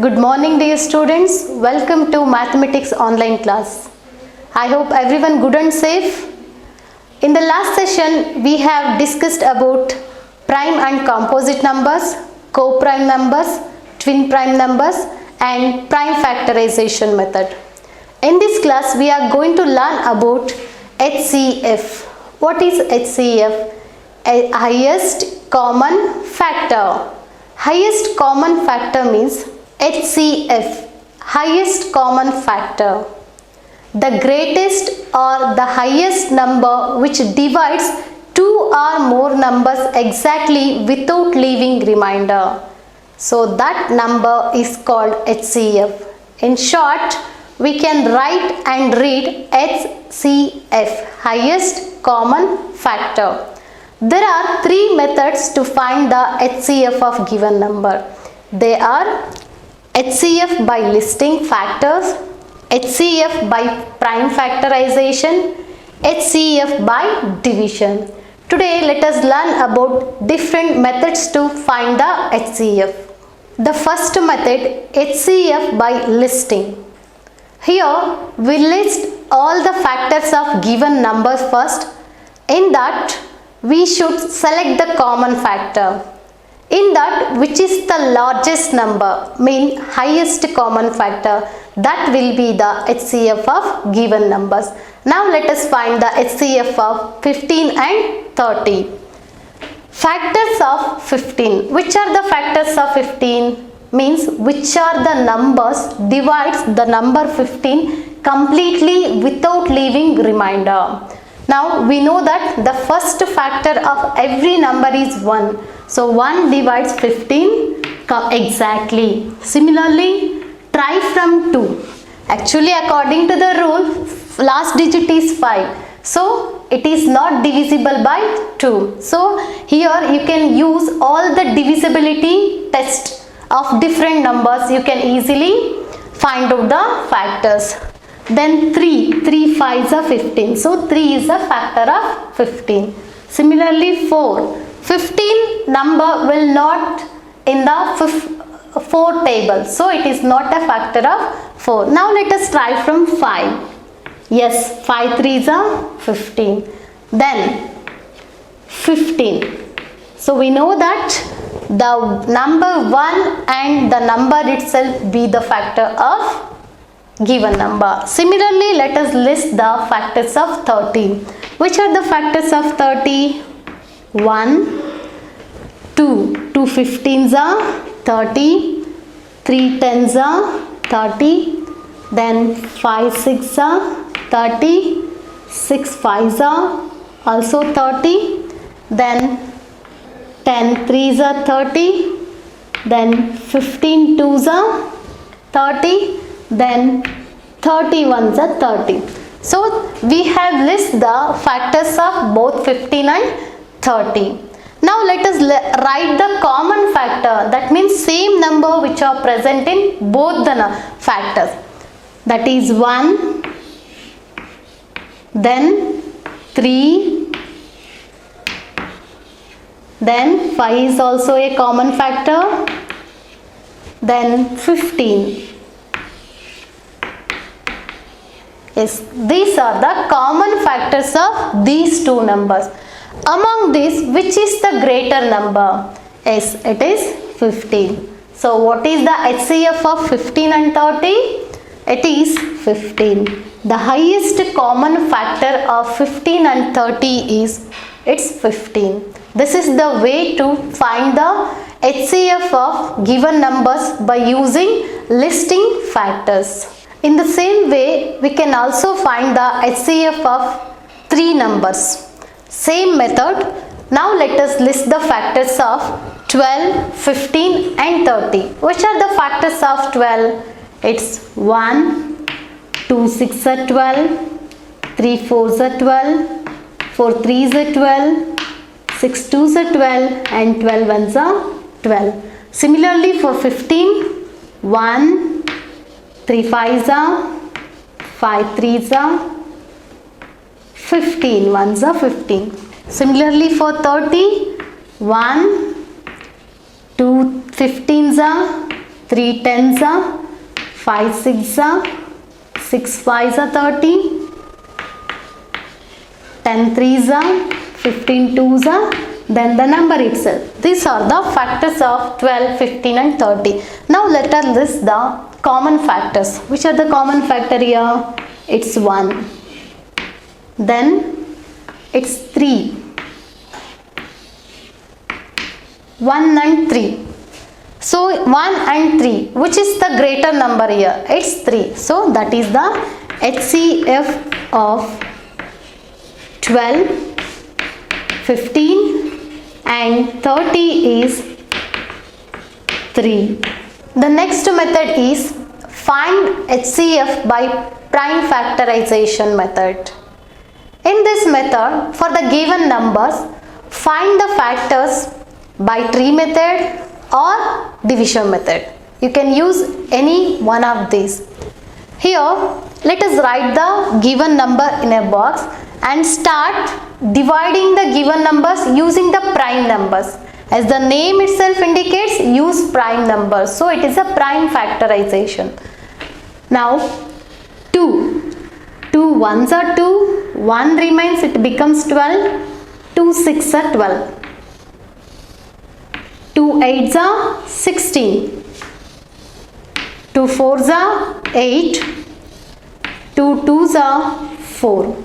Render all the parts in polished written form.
Good morning dear students. Welcome to Mathematics online class. I hope everyone good and safe. In the last session we have discussed about prime and composite numbers, co-prime numbers, twin prime numbers and prime factorization method. In this class we are going to learn about HCF. What is HCF? A highest common factor. Highest common factor means HCF, highest common factor. The greatest or the highest number which divides two or more numbers exactly without leaving remainder. So that number is called HCF. In short, we can write and read HCF, highest common factor. There are three methods to find the HCF of given number. They are HCF by listing factors, HCF by prime factorization, HCF by division. Today let us learn about different methods to find the HCF. The first method, HCF by listing. Here we list all the factors of given numbers first. In that we should select the common factor. In that, which is the largest number, mean highest common factor, that will be the HCF of given numbers. Now let us find the HCF of 15 and 30. Factors of 15. Which are the factors of 15? Means which are the numbers divides the number 15 completely without leaving remainder. Now we know that the first factor of every number is 1. So 1 divides 15 exactly. Similarly, try from 2. Actually according to the rule, last digit is 5. So it is not divisible by 2. So here you can use all the divisibility test of different numbers. You can easily find out the factors. Then 3 5s are 15. So 3 is a factor of 15. Similarly 4. 15 number will not in the 4 table. So it is not a factor of 4. Now let us try from 5. Yes, 5 3s are 15. Then 15. So we know that the number 1 and the number itself be the factor of given number. Similarly, let us list the factors of 30. Which are the factors of 30? 1, 2 15s are 30, 3 10s are 30, then 5 6 are 30, 6 5s are also 30, then 10 3s are 30, then 15 2s are 30, then 31s are 30. So we have list the factors of both 15 and 30. Now let us write the common factor. That means same number which are present in both the factors. That is 1, then 3, then 5 is also a common factor, then 15. Yes, these are the common factors of these two numbers. Among these, which is the greater number? Yes, it is 15. So what is the HCF of 15 and 30? It is 15. The highest common factor of 15 and 30 is it's 15. This is the way to find the HCF of given numbers by using listing factors. In the same way, we can also find the HCF of 3 numbers. Same method. Now let us list the factors of 12, 15 and 30. Which are the factors of 12? It's 1, 2 6 are 12, 3 4s are 12, 4 3s are 12, 6 2s are 12 and 12 1s are 12. Similarly for 15, 1, 3 5s are, 5 3s are, 15 1s are 15. Similarly for 30, 1, 2 15s are, 3 tens are 5 6 are 6 5s are 30, 10 threes are 15 twos are, then the number itself. These are the factors of 12, 15 and 30. Now let us list the common factors. Which are the common factor here? It's 1. Then it's 3. 1 and 3. So 1 and 3, which is the greater number here? It's 3. So that is the HCF of 12, 15 and 30 is 3. The next method is find HCF by prime factorization method. In this method, for the given numbers, find the factors by tree method or division method. You can use any one of these. Here, let us write the given number in a box and start dividing the given numbers using the prime numbers. As the name itself indicates, use prime numbers. So it is a prime factorization. Now 2. 2 ones are 2, 1 remains, it becomes 12, 2 6 are 12. 2 8s are 16, 2 4s are 8, 2 2s are 4.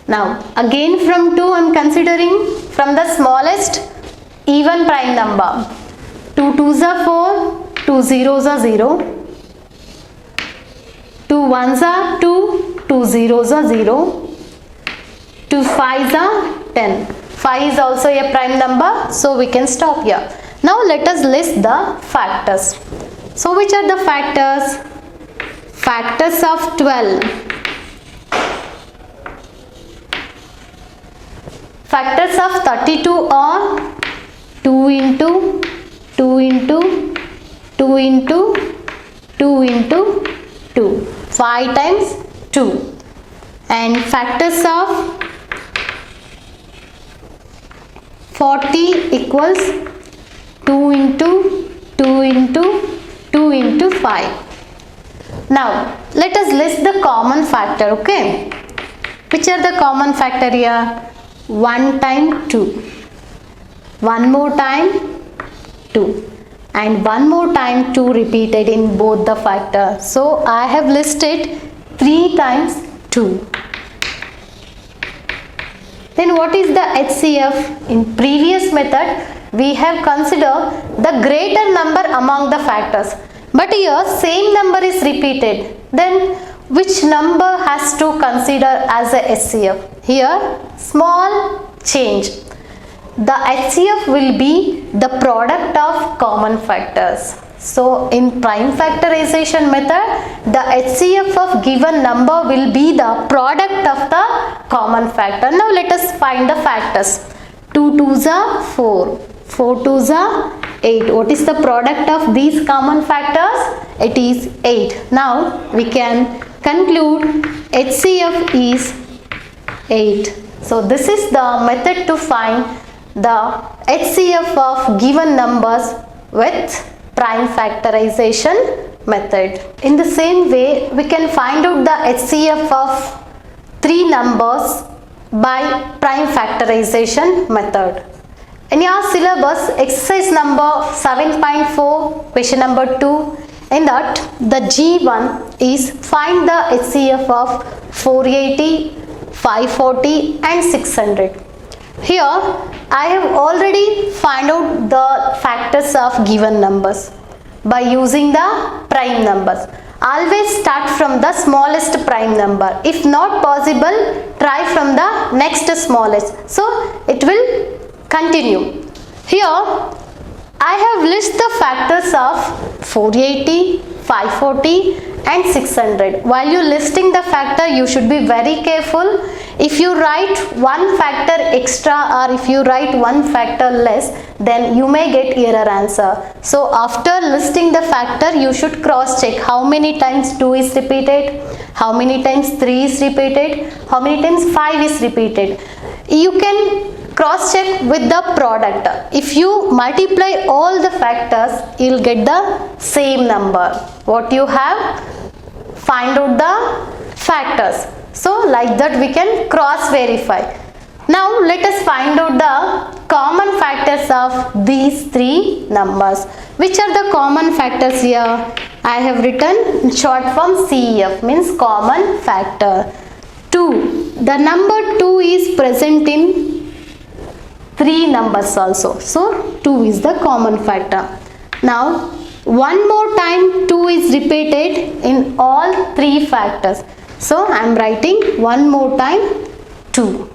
Now again from 2 I am considering from the smallest even prime number. 2 2s are 4, 2 zeros are 0, 2 1s are 2, 2 zeros are 0, 2 5s are 10. 5 is also a prime number, so we can stop here. Now let us list the factors. So which are the factors? Factors of 12. Factors of 32 are 2 into 2 into 2 into 2 into 2. 5 times 2. And factors of 40 equals 2 into 2 into 2 into 5. Now let us list the common factor, okay? Which are the common factor here? 1 time 2, 1 more time 2, and 1 more time 2 repeated in both the factor. So I have listed 3 times 2. Then what is the HCF? In previous method we have considered the greater number among the factors, but here same number is repeated. Then which number has to consider as a HCF? Here small change. The HCF will be the product of common factors. So in prime factorization method, the HCF of given number will be the product of the common factor. Now let us find the factors. 2 2s are 4, 4 2s are 8. What is the product of these common factors? It is 8. Now we can conclude HCF is 8. So this is the method to find the HCF of given numbers with prime factorization method. In the same way, we can find out the HCF of 3 numbers by prime factorization method. In your syllabus, exercise number 7.4, question number 2, in that the G1 is find the HCF of 480, 540 and 600. Here I have already found out the factors of given numbers by using the prime numbers. Always start from the smallest prime number. If not possible, try from the next smallest. So it will continue. Here I have listed the factors of 480, 540 and 600. While you listing the factor, you should be very careful. If you write one factor extra or if you write one factor less, then you may get error answer. So after listing the factor, you should cross check how many times 2 is repeated, how many times 3 is repeated, how many times 5 is repeated. You can cross check with the product. If you multiply all the factors, you will get the same number. What you have? Find out the factors. So like that we can cross verify. Now let us find out the common factors of these three numbers. Which are the common factors here? I have written in short form CF, means common factor. 2. The number 2 is present in 3 numbers also. So 2 is the common factor. Now one more time 2 is repeated in all 3 factors. So I am writing one more time 2.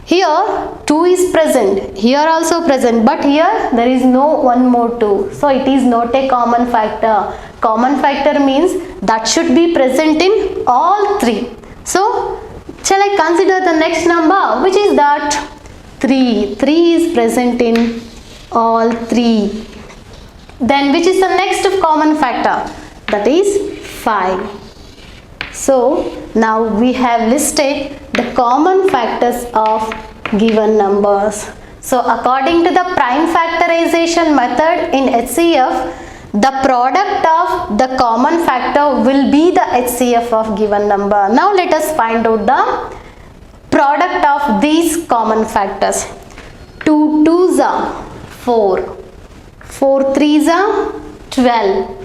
Here 2 is present, here also present, but here there is no one more 2. So it is not a common factor. Common factor means that should be present in all 3. So shall I consider the next number, which is that 3. 3 is present in all 3. Then which is the next common factor? That is 5. So now we have listed the common factors of given numbers. So according to the prime factorization method in HCF, the product of the common factor will be the HCF of given number. Now let us find out the product of these common factors. 2 2s are 4, 4 3s are 12.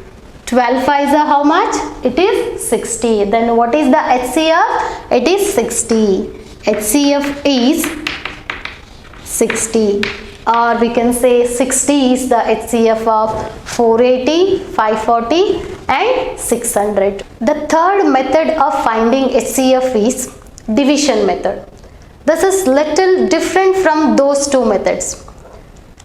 12 5s are how much? It is 60. Then what is the HCF? It is 60. HCF is 60, or we can say 60 is the HCF of 480, 540 and 600. The third method of finding HCF is division method. This is little different from those two methods.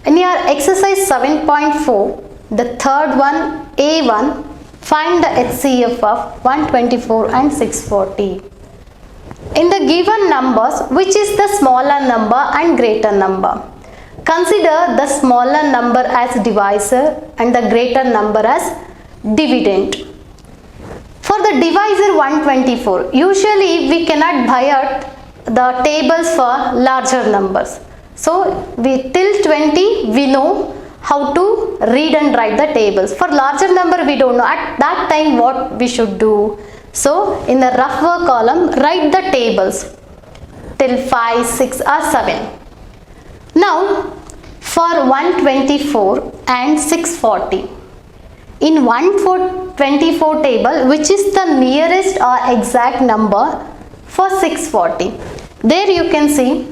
In your exercise 7.4, the third one, A1, find the HCF of 124 and 640. In the given numbers, which is the smaller number and greater number? Consider the smaller number as divisor and the greater number as dividend. For the divisor 124, usually we cannot buy out the tables for larger numbers. So till 20 we know how to read and write the tables. For larger number we don't know. At that time what we should do? So in the rough work column write the tables till 5, 6 or 7. Now for 124 and 640. In 124 table, which is the nearest or exact number for 640? There you can see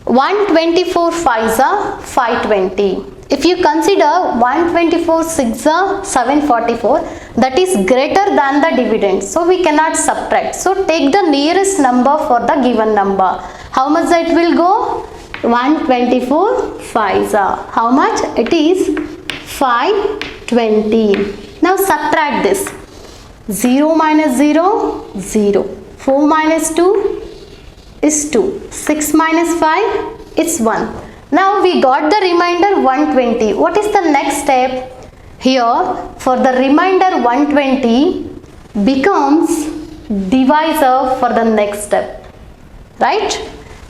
124 5s are 520. If you consider 124 6s are 744, that is greater than the dividend. So we cannot subtract. So take the nearest number for the given number. How much that will go? 124 5s are. How much? It is 520. Now subtract this. 0 minus 0, 0. 4 minus 2 is 2. 6 minus 5 is 1. Now we got the remainder 120. What is the next step? Here for the remainder 120 becomes divisor for the next step. Right?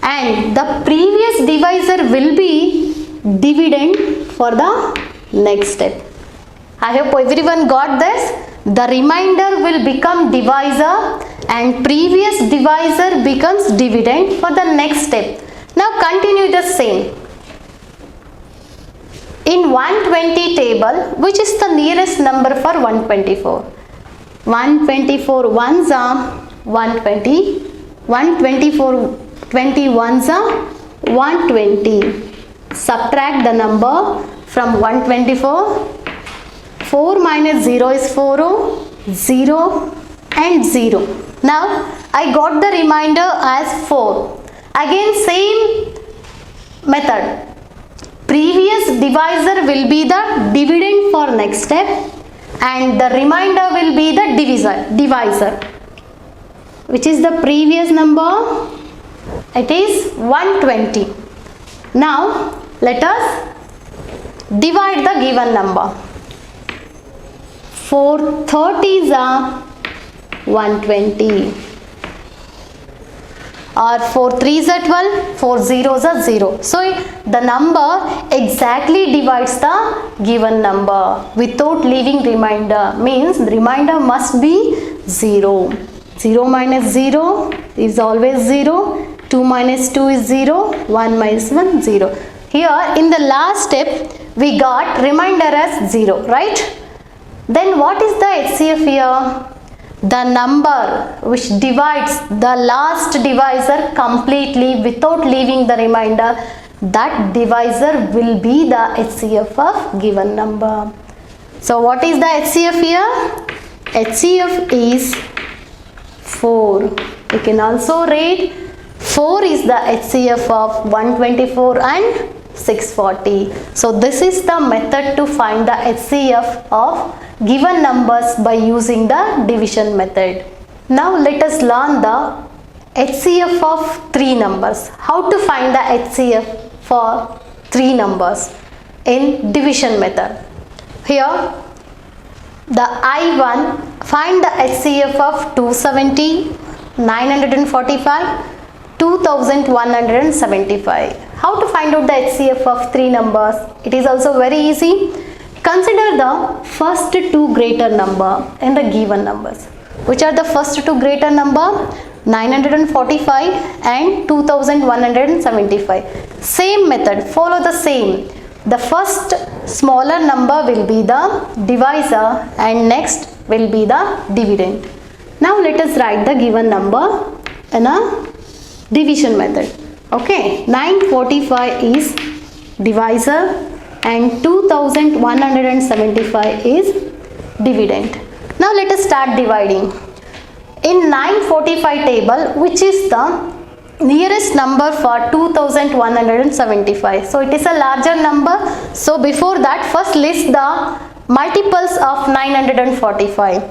And the previous divisor will be dividend for the next step. I hope everyone got this. The remainder will become divisor and previous divisor becomes dividend for the next step. Now continue the same. In 120 table, which is the nearest number for 124? 124 ones are 120. 124 21s are 120. Subtract the number from 124. 4 minus 0 is 4, 0 and 0. Now I got the remainder as 4. Again same method. Previous divisor will be the dividend for next step and the remainder will be the divisor. Which is the previous number? It is 120. Now let us divide the given number. 4 30s are 120. or 4 3s are 12, 4 zeros are 0. So the number exactly divides the given number without leaving remainder, means the remainder must be 0. 0 minus 0 is always 0, 2 minus 2 is 0, 1 minus 1 0. Here in the last step we got remainder as 0, right? Then what is the HCF here? The number which divides the last divisor completely without leaving the remainder, that divisor will be the HCF of given number. So what is the HCF here? HCF is 4. You can also read 4 is the HCF of 124 and 640. So this is the method to find the HCF of given numbers by using the division method. Now let us learn the HCF of 3 numbers. How to find the HCF for 3 numbers in division method. Here the I1, find the HCF of 270, 945, 2175. How to find out the HCF of 3 numbers? It is also very easy. Consider the first 2 greater number in the given numbers. Which are the first 2 greater number? 945 and 2175. Same method, follow the same. The first smaller number will be the divisor and next will be the dividend. Now let us write the given number in a division method. Okay, 945 is divisor and 2175 is dividend. Now let us start dividing. In 945 table, which is the nearest number for 2175? So it is a larger number. So before that, first list the multiples of 945.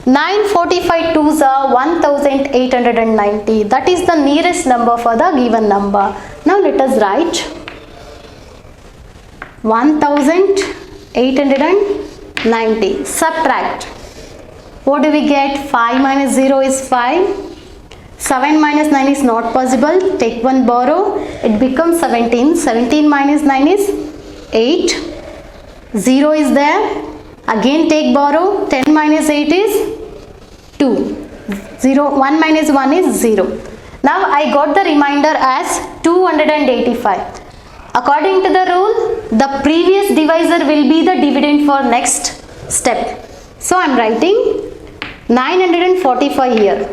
945 twos are 1890. That is the nearest number for the given number. Now let us write 1890. Subtract. What do we get? 5 minus 0 is 5. 7 minus 9 is not possible. Take one borrow. It becomes 17. 17 minus 9 is 8. 0 is there. Again take borrow. 10 minus 8 is 2. 1 minus 1 is 0. Now I got the remainder as 285. According to the rule, the previous divisor will be the dividend for next step. So I am writing 945 here.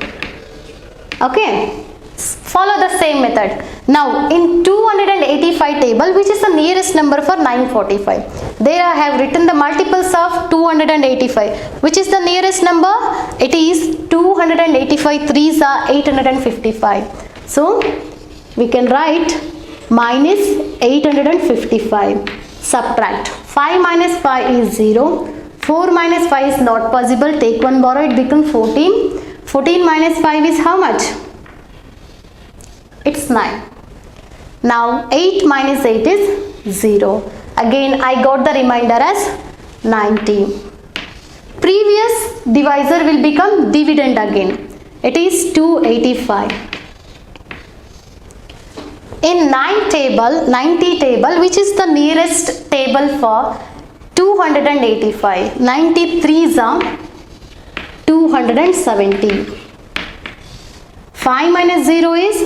Okay, follow the same method. Now in 285 table, which is the nearest number for 945, there I have written the multiples of 285. Which is the nearest number? It is 285 3s are 855. So we can write minus 855. Subtract. 5 minus 5 is 0. 4 minus 5 is not possible. Take one borrow. It becomes 14. 14 minus 5 is how much? It's 9. Now 8 minus 8 is 0. Again I got the remainder as 90. Previous divisor will become dividend again. It is 285. In 90 table, which is the nearest table for 285. 93s are 270. 5 minus 0 is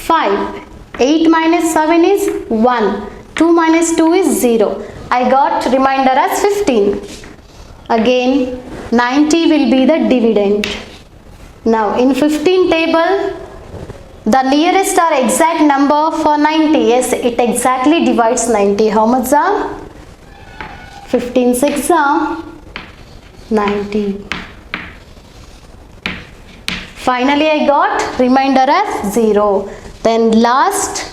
5. 8 minus 7 is 1. 2 minus 2 is 0. I got remainder as 15. Again 90 will be the dividend. Now in 15 table, the nearest or exact number for 90. Yes, it exactly divides 90. How much are? 15 6 are 90. Finally I got remainder as 0. Then last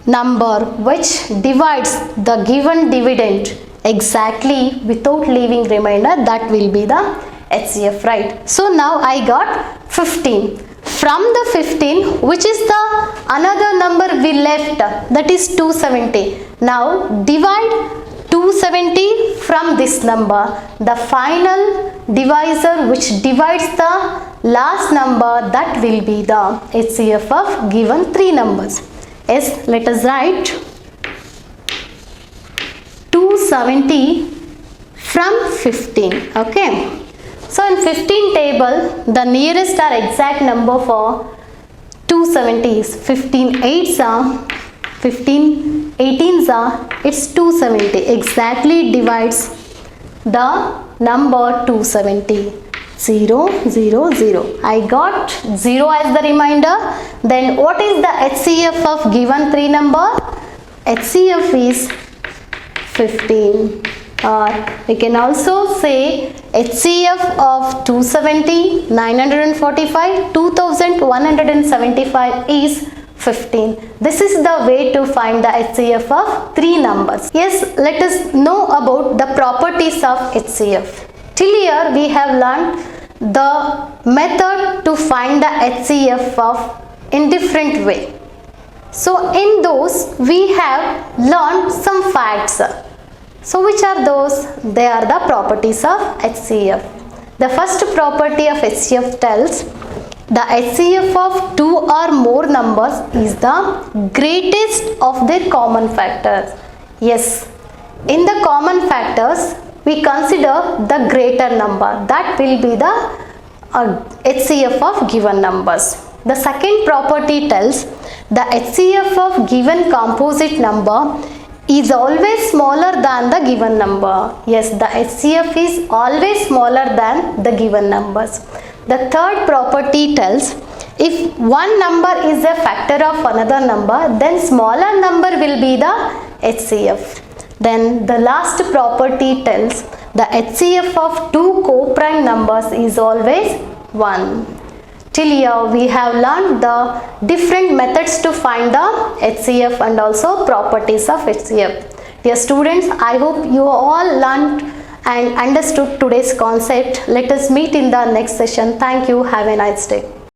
number which divides the given dividend exactly without leaving remainder, that will be the HCF, right? So now I got 15. From the 15, which is the another number we left, that is 270. Now divide 270 from this number. The final divisor which divides the last number, that will be the HCF of given three numbers. Yes, let us write 270 from 15. Okay. So in 15 table, the nearest or exact number for 270 is 15 8s are 15 18s are, it's 270. Exactly divides the number 270. 0 0 0. I got 0 as the remainder. Then what is the HCF of given three number? HCF is 15. Or we can also say HCF of 270, 945, 2175 is 15. This is the way to find the HCF of three numbers. Yes, let us know about the properties of HCF. Till here we have learned the method to find the HCF of in different way. So in those we have learned some facts. So which are those? They are the properties of HCF. The first property of HCF tells the HCF of two or more numbers is the greatest of their common factors. Yes, in the common factors we consider the greater number, that will be the HCF of given numbers. The second property tells the HCF of given composite number is always smaller than the given number. Yes, the HCF is always smaller than the given numbers. The third property tells if one number is a factor of another number, then smaller number will be the HCF. Then the last property tells the HCF of two co-prime numbers is always 1. Till here we have learned the different methods to find the HCF and also properties of HCF. Dear students, I hope you all learned and understood today's concept. Let us meet in the next session. Thank you. Have a nice day.